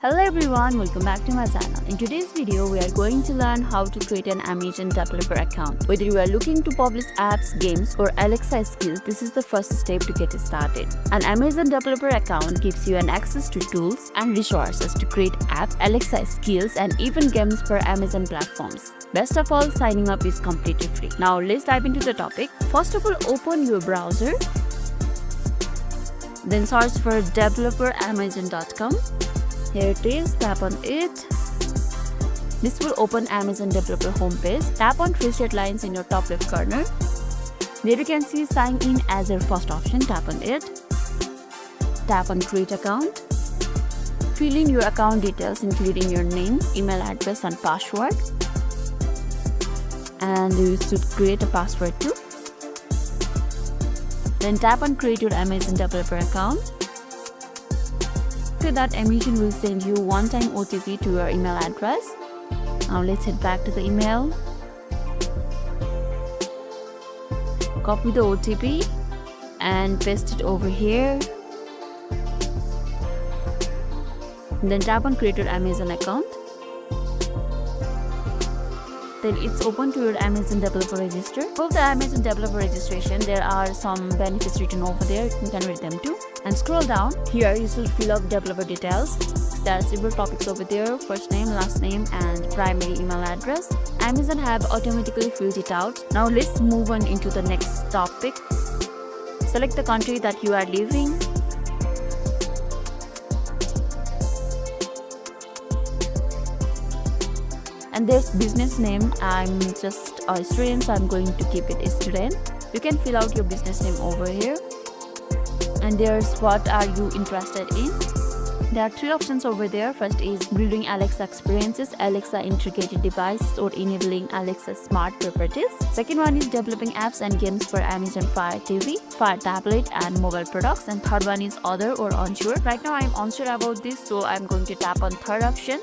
Hello everyone, welcome back to my channel. In today's video, we are going to learn how to create an Amazon developer account. Whether you are looking to publish apps, games or Alexa skills, this is the first step to get started. An Amazon developer account gives you an access to tools and resources to create apps, Alexa skills and even games for Amazon platforms. Best of all, signing up is completely free. Now let's dive into the topic. First of all, open your browser. Then search for developeramazon.com. Here it is, tap on it. This will open Amazon developer homepage. Tap on three straight lines in your top left corner. There you can see sign in as your first option. Tap on it. Tap on create account. Fill in your account details including your name, email address and password. And you should create a password too. Then tap on create your Amazon developer account. After that, Amazon will send you one-time OTP to your email address. Now let's head back to the email. Copy the OTP and paste it over here. Then tap on create your Amazon account. Then it's open to your Amazon developer register. For the Amazon developer registration, there are some benefits written over there. You can read them too. And scroll down. Here you should fill up developer details. There are several topics over there: first name, last name, and primary email address. Amazon have automatically filled it out. Now let's move on into the next topic. Select the country that you are living. And there's business name. I'm just a student, so I'm going to keep it a student. You can fill out your business name over here. And there's what are you interested in. There are three options over there. First is building Alexa experiences, Alexa integrated devices or enabling Alexa smart properties. Second one is developing apps and games for Amazon Fire TV, Fire tablet and mobile products. And third one is other or unsure. Right now I'm unsure about this, so I'm going to tap on third option.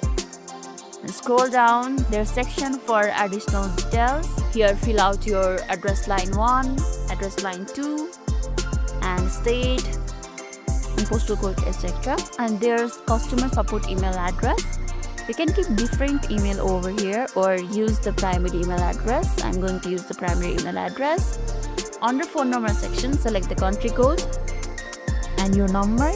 And scroll down. There's section for additional details. Here fill out your address line 1, address line 2 and state and postal code, etc. And there's customer support email address. You can keep different email over here or use the primary email address. I'm going to use the primary email address. Under phone number section, select the country code and your number.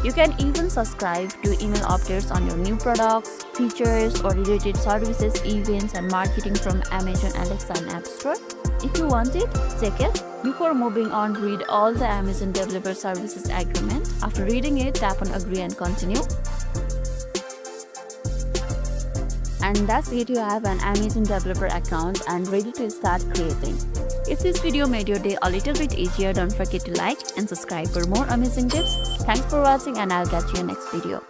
You can even subscribe to email updates on your new products, features or related services, events and marketing from Amazon, Alexa and Appstore. If you want it, check it. Before moving on, read all the Amazon Developer Services Agreement. After reading it, tap on agree and continue. And that's it, you have an Amazon Developer account and ready to start creating. If this video made your day a little bit easier, don't forget to like and subscribe for more amazing tips. Thanks for watching and I'll catch you in next video.